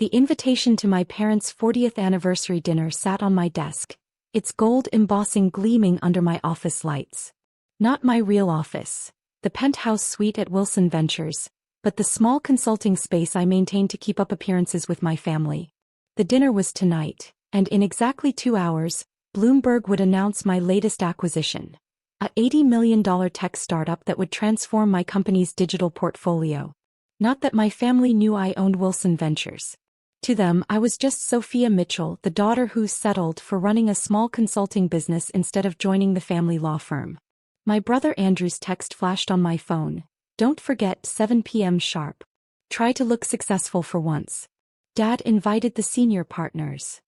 The invitation to my parents' 40th anniversary dinner sat on my desk, its gold embossing gleaming under my office lights. Not my real office, the penthouse suite at Wilson Ventures, but the small consulting space I maintained to keep up appearances with my family. The dinner was tonight, and in exactly 2 hours, Bloomberg would announce my latest acquisition, a $80 million tech startup that would transform my company's digital portfolio. Not that my family knew I owned Wilson Ventures. To them, I was just Sophia Mitchell, the daughter who settled for running a small consulting business instead of joining the family law firm. My brother Andrew's text flashed on my phone. Don't forget 7 p.m. sharp. Try to look successful for once. Dad invited the senior partners.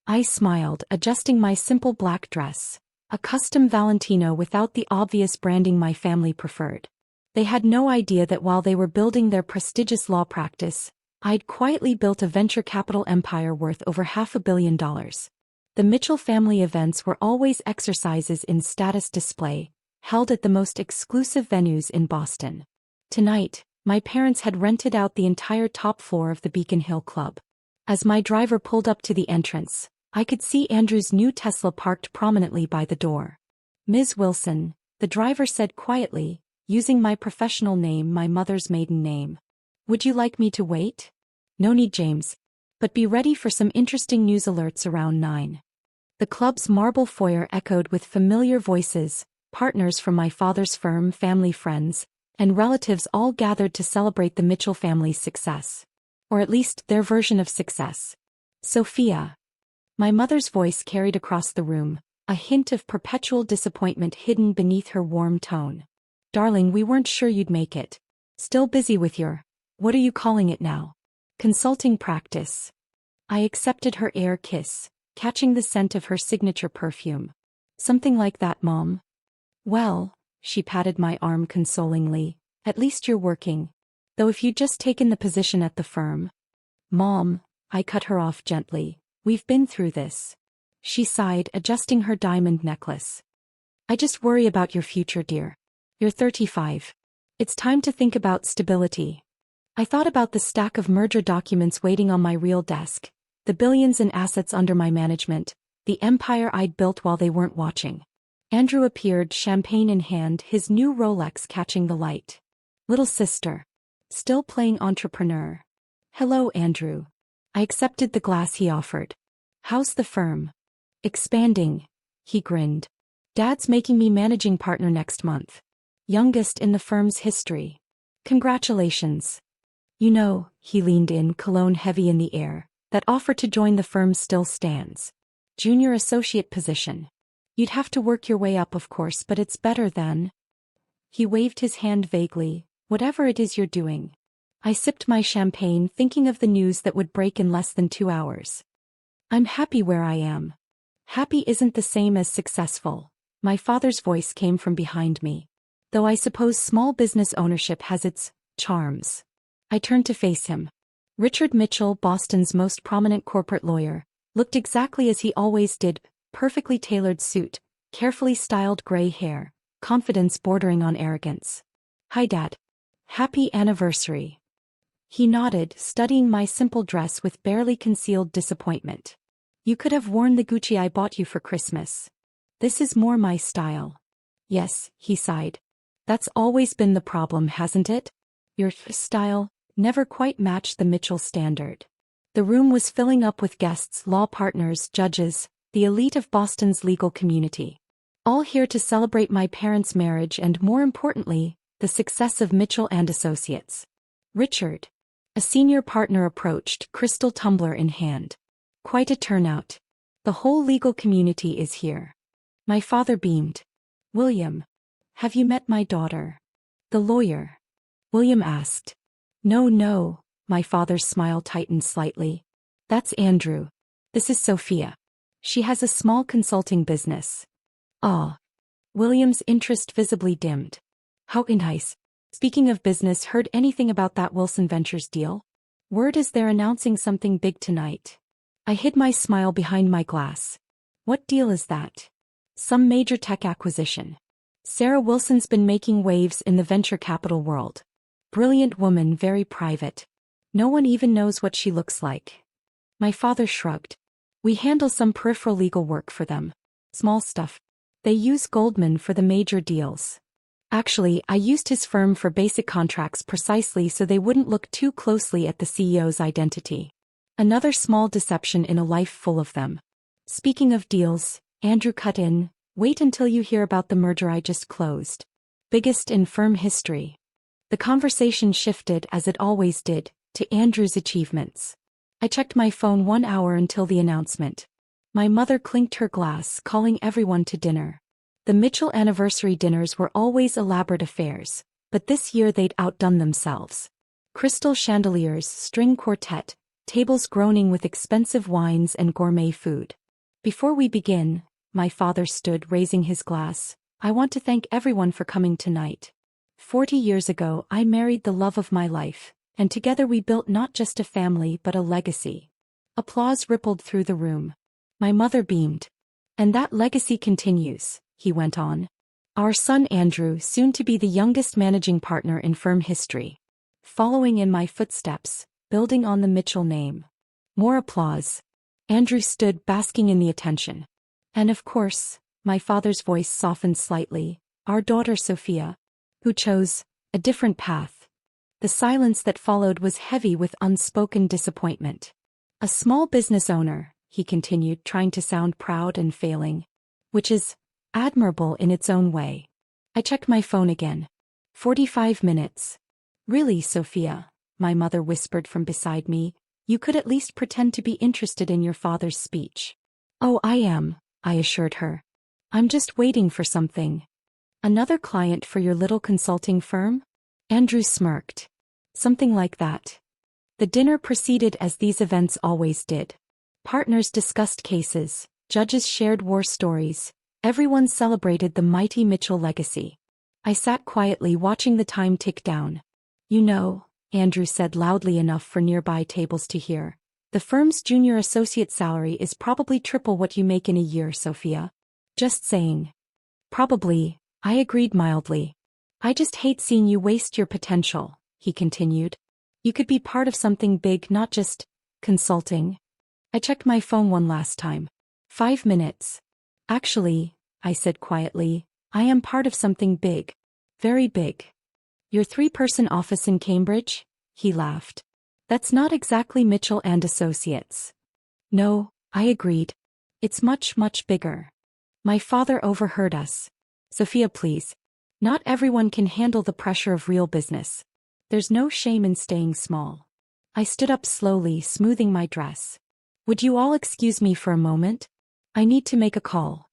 I smiled, adjusting my simple black dress, a custom Valentino without the obvious branding my family preferred. They had no idea that while they were building their prestigious law practice, I'd quietly built a venture capital empire worth over $500 million. The Mitchell family events were always exercises in status display, held at the most exclusive venues in Boston. Tonight, my parents had rented out the entire top floor of the Beacon Hill Club. As my driver pulled up to the entrance, I could see Andrew's new Tesla parked prominently by the door. Ms. Wilson, the driver said quietly, using my professional name, my mother's maiden name. Would you like me to wait? No need, James. But be ready for some interesting news alerts around 9. The club's marble foyer echoed with familiar voices, partners from my father's firm, family friends, and relatives all gathered to celebrate the Mitchell family's success. Or at least their version of success. Sophia. My mother's voice carried across the room, a hint of perpetual disappointment hidden beneath her warm tone. Darling, we weren't sure you'd make it. Still busy with your, what are you calling it now? Consulting practice. I accepted her air kiss, catching the scent of her signature perfume. Something like that, Mom. Well, she patted my arm consolingly, at least you're working. Though if you'd just taken the position at the firm. Mom, I cut her off gently, we've been through this. She sighed, adjusting her diamond necklace. I just worry about your future, dear. You're 35. It's time to think about stability. I thought about the stack of merger documents waiting on my real desk, the billions in assets under my management, the empire I'd built while they weren't watching. Andrew appeared, champagne in hand, his new Rolex catching the light. Little sister. Still playing entrepreneur. Hello, Andrew. I accepted the glass he offered. How's the firm? Expanding. He grinned. Dad's making me managing partner next month. Youngest in the firm's history. Congratulations. You know, he leaned in, cologne heavy in the air, that offer to join the firm still stands. Junior associate position. You'd have to work your way up, of course, but it's better than. He waved his hand vaguely, whatever it is you're doing. I sipped my champagne, thinking of the news that would break in less than 2 hours. I'm happy where I am. Happy isn't the same as successful. My father's voice came from behind me. Though I suppose small business ownership has its charms. I turned to face him. Richard Mitchell, Boston's most prominent corporate lawyer, looked exactly as he always did, perfectly tailored suit, carefully styled gray hair, confidence bordering on arrogance. Hi, Dad. Happy anniversary. He nodded, studying my simple dress with barely concealed disappointment. You could have worn the Gucci I bought you for Christmas. This is more my style. Yes, he sighed. That's always been the problem, hasn't it? Your style never quite matched the Mitchell standard. The room was filling up with guests, law partners, judges, the elite of Boston's legal community. All here to celebrate my parents' marriage and, more importantly, the success of Mitchell and Associates. Richard, a senior partner, approached, crystal tumbler in hand. Quite a turnout. The whole legal community is here. My father beamed. William, have you met my daughter? The lawyer. William asked. No, my father's smile tightened slightly. That's Andrew. This is Sophia. She has a small consulting business. Ah. William's interest visibly dimmed. How nice. Speaking of business, heard anything about that Wilson Ventures deal? Word is they're announcing something big tonight. I hid my smile behind my glass. What deal is that? Some major tech acquisition. Sarah Wilson's been making waves in the venture capital world. Brilliant woman, very private. No one even knows what she looks like. My father shrugged. We handle some peripheral legal work for them. Small stuff. They use Goldman for the major deals. Actually, I used his firm for basic contracts precisely so they wouldn't look too closely at the CEO's identity. Another small deception in a life full of them. Speaking of deals, Andrew cut in, wait until you hear about the merger I just closed. Biggest in firm history. The conversation shifted, as it always did, to Andrew's achievements. I checked my phone 1 hour until the announcement. My mother clinked her glass, calling everyone to dinner. The Mitchell anniversary dinners were always elaborate affairs, but this year they'd outdone themselves. Crystal chandeliers, string quartet, tables groaning with expensive wines and gourmet food. Before we begin, my father stood, raising his glass. I want to thank everyone for coming tonight. 40 years ago, I married the love of my life, and together we built not just a family but a legacy. Applause rippled through the room. My mother beamed. And that legacy continues, he went on. Our son Andrew, soon to be the youngest managing partner in firm history. Following in my footsteps, building on the Mitchell name. More applause. Andrew stood, basking in the attention. And of course, my father's voice softened slightly, our daughter Sophia, who chose a different path. The silence that followed was heavy with unspoken disappointment. A small business owner, he continued, trying to sound proud and failing. Which is admirable in its own way. I checked my phone again. 45 minutes. Really, Sophia, my mother whispered from beside me, you could at least pretend to be interested in your father's speech. Oh, I am, I assured her. I'm just waiting for something. Another client for your little consulting firm? Andrew smirked. Something like that. The dinner proceeded as these events always did. Partners discussed cases, judges shared war stories, everyone celebrated the mighty Mitchell legacy. I sat quietly watching the time tick down. You know, Andrew said loudly enough for nearby tables to hear, the firm's junior associate salary is probably triple what you make in a year, Sophia. Just saying. Probably, I agreed mildly. I just hate seeing you waste your potential, he continued. You could be part of something big, not just consulting. I checked my phone one last time. 5 minutes. Actually, I said quietly, I am part of something big. Very big. Your 3-person office in Cambridge? He laughed. That's not exactly Mitchell and Associates. No, I agreed. It's much, much bigger. My father overheard us. Sophia, please. Not everyone can handle the pressure of real business. There's no shame in staying small. I stood up slowly, smoothing my dress. Would you all excuse me for a moment? I need to make a call.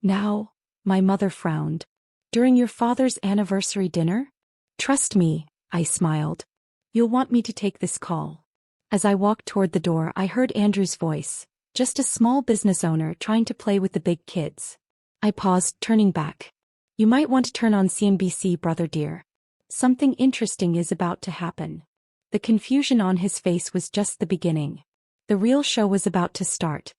Now, my mother frowned. During your father's anniversary dinner? Trust me, I smiled. You'll want me to take this call. As I walked toward the door, I heard Andrew's voice, just a small business owner trying to play with the big kids. I paused, turning back. You might want to turn on CNBC, brother dear. Something interesting is about to happen. The confusion on his face was just the beginning. The real show was about to start.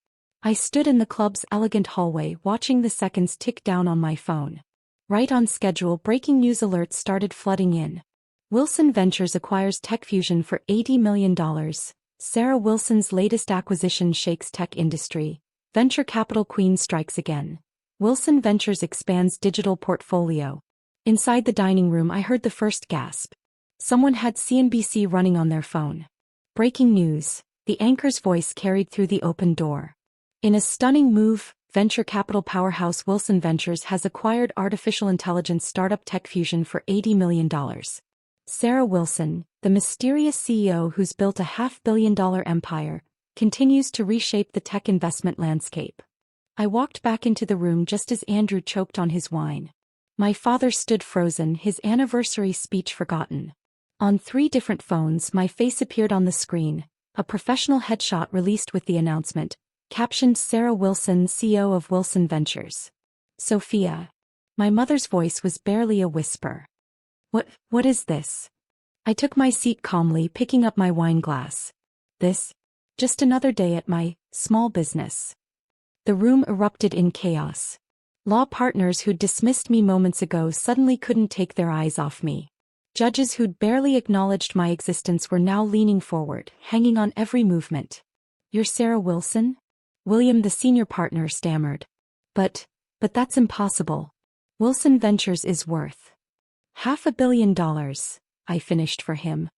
I stood in the club's elegant hallway watching the seconds tick down on my phone. Right on schedule, breaking news alerts started flooding in. Wilson Ventures acquires TechFusion for $80 million. Sarah Wilson's latest acquisition shakes tech industry. Venture capital queen strikes again. Wilson Ventures expands digital portfolio. Inside the dining room, I heard the first gasp. Someone had CNBC running on their phone. Breaking news. The anchor's voice carried through the open door. In a stunning move, venture capital powerhouse Wilson Ventures has acquired artificial intelligence startup TechFusion for $80 million. Sarah Wilson, the mysterious CEO who's built a $500 million empire, continues to reshape the tech investment landscape. I walked back into the room just as Andrew choked on his wine. My father stood frozen, his anniversary speech forgotten. On 3 different phones, my face appeared on the screen. A professional headshot released with the announcement, captioned Sarah Wilson, CEO of Wilson Ventures. Sophia. My mother's voice was barely a whisper. What is this? I took my seat calmly, picking up my wine glass. This? Just another day at my small business. The room erupted in chaos. Law partners who'd dismissed me moments ago suddenly couldn't take their eyes off me. Judges who'd barely acknowledged my existence were now leaning forward, hanging on every movement. You're Sarah Wilson? William, the senior partner, stammered. But that's impossible. Wilson Ventures is worth $500 million, I finished for him.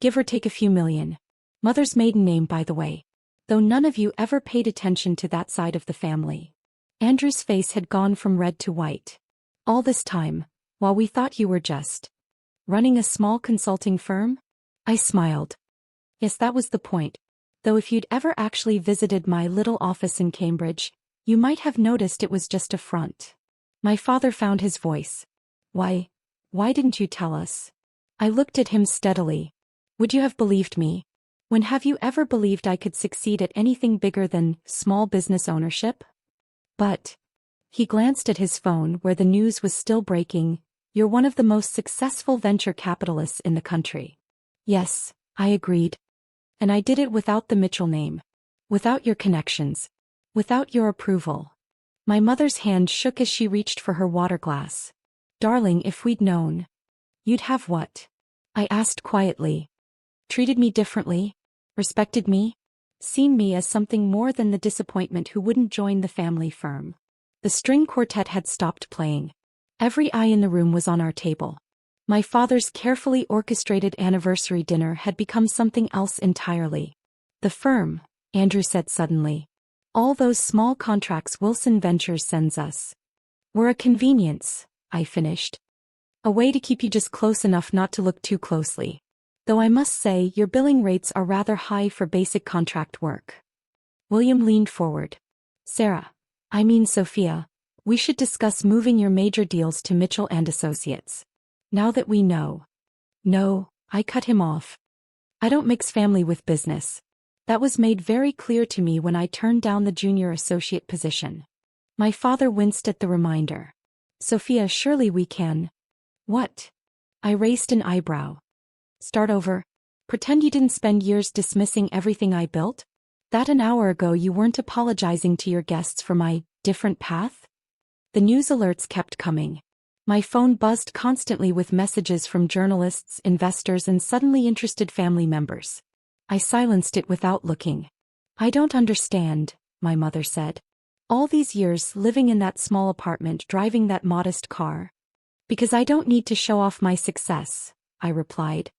Give or take a few million. Mother's maiden name, by the way. Though none of you ever paid attention to that side of the family. Andrew's face had gone from red to white. All this time, while we thought you were just running a small consulting firm? I smiled. Yes, that was the point. Though if you'd ever actually visited my little office in Cambridge, you might have noticed it was just a front. My father found his voice. Why didn't you tell us? I looked at him steadily. Would you have believed me? When have you ever believed I could succeed at anything bigger than small business ownership? But he glanced at his phone where the news was still breaking. You're one of the most successful venture capitalists in the country. Yes, I agreed. And I did it without the Mitchell name. Without your connections. Without your approval. My mother's hand shook as she reached for her water glass. Darling, if we'd known. You'd have what? I asked quietly. Treated me differently? Respected me? Seen me as something more than the disappointment who wouldn't join the family firm. The string quartet had stopped playing. Every eye in the room was on our table. My father's carefully orchestrated anniversary dinner had become something else entirely. The firm, Andrew said suddenly. All those small contracts Wilson Ventures sends us. Were a convenience, I finished. A way to keep you just close enough not to look too closely. Though I must say your billing rates are rather high for basic contract work. William leaned forward. Sarah, I mean Sophia, we should discuss moving your major deals to Mitchell and Associates. Now that we know. No, I cut him off. I don't mix family with business. That was made very clear to me when I turned down the junior associate position. My father winced at the reminder. Sophia, surely we can. What? I raised an eyebrow. Start over? Pretend you didn't spend years dismissing everything I built? That an hour ago you weren't apologizing to your guests for my different path? The news alerts kept coming. My phone buzzed constantly with messages from journalists, investors, and suddenly interested family members. I silenced it without looking. I don't understand, my mother said. All these years living in that small apartment, driving that modest car. Because I don't need to show off my success, I replied.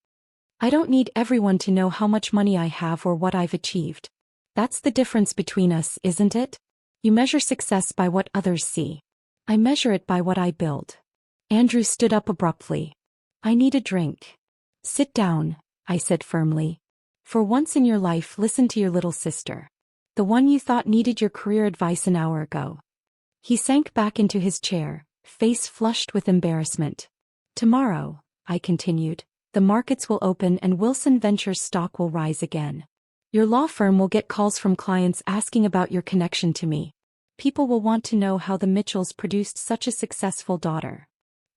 I don't need everyone to know how much money I have or what I've achieved. That's the difference between us, isn't it? You measure success by what others see. I measure it by what I build. Andrew stood up abruptly. I need a drink. Sit down, I said firmly. For once in your life, listen to your little sister. The one you thought needed your career advice an hour ago. He sank back into his chair, face flushed with embarrassment. Tomorrow, I continued, the markets will open and Wilson Ventures stock will rise again. Your law firm will get calls from clients asking about your connection to me. People will want to know how the Mitchells produced such a successful daughter.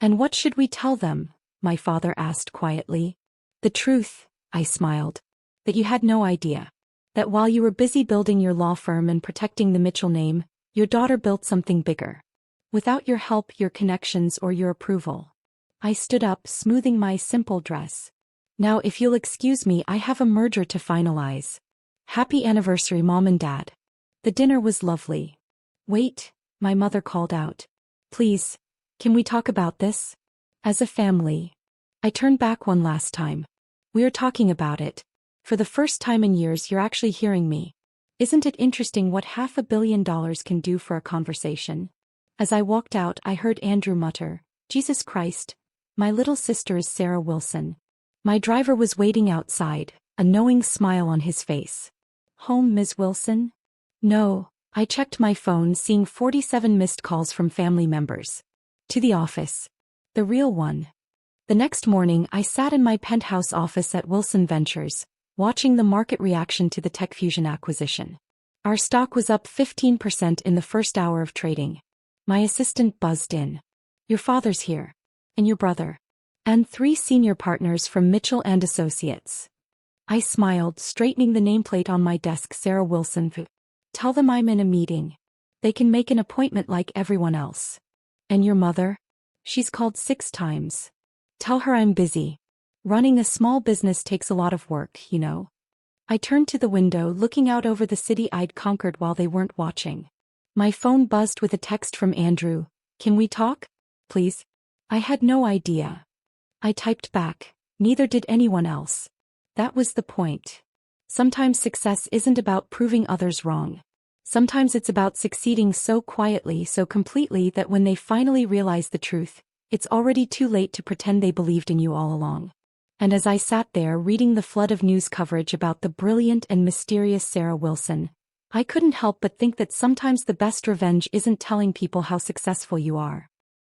And what should we tell them? My father asked quietly. The truth, I smiled. That you had no idea. That while you were busy building your law firm and protecting the Mitchell name, your daughter built something bigger. Without your help, your connections, or your approval. I stood up, smoothing my simple dress. Now if you'll excuse me, I have a merger to finalize. Happy anniversary, Mom and Dad. The dinner was lovely. Wait, my mother called out. Please, can we talk about this? As a family. I turned back one last time. We are talking about it. For the first time in years, you're actually hearing me. Isn't it interesting what $500 million can do for a conversation? As I walked out, I heard Andrew mutter, Jesus Christ, my little sister is Sarah Wilson. My driver was waiting outside, a knowing smile on his face. Home, Ms. Wilson? No, I checked my phone, seeing 47 missed calls from family members. To the office. The real one. The next morning, I sat in my penthouse office at Wilson Ventures, watching the market reaction to the TechFusion acquisition. Our stock was up 15% in the first hour of trading. My assistant buzzed in. Your father's here. And your brother. And 3 senior partners from Mitchell and Associates. I smiled, straightening the nameplate on my desk. Sarah Wilson. Tell them I'm in a meeting. They can make an appointment like everyone else. And your mother? She's called 6 times. Tell her I'm busy. Running a small business takes a lot of work, you know. I turned to the window, looking out over the city I'd conquered while they weren't watching. My phone buzzed with a text from Andrew. "Can we talk? Please?" I had no idea. I typed back. Neither did anyone else. That was the point. Sometimes success isn't about proving others wrong. Sometimes it's about succeeding so quietly, so completely that when they finally realize the truth, it's already too late to pretend they believed in you all along. And as I sat there reading the flood of news coverage about the brilliant and mysterious Sarah Wilson, I couldn't help but think that sometimes the best revenge isn't telling people how successful you are.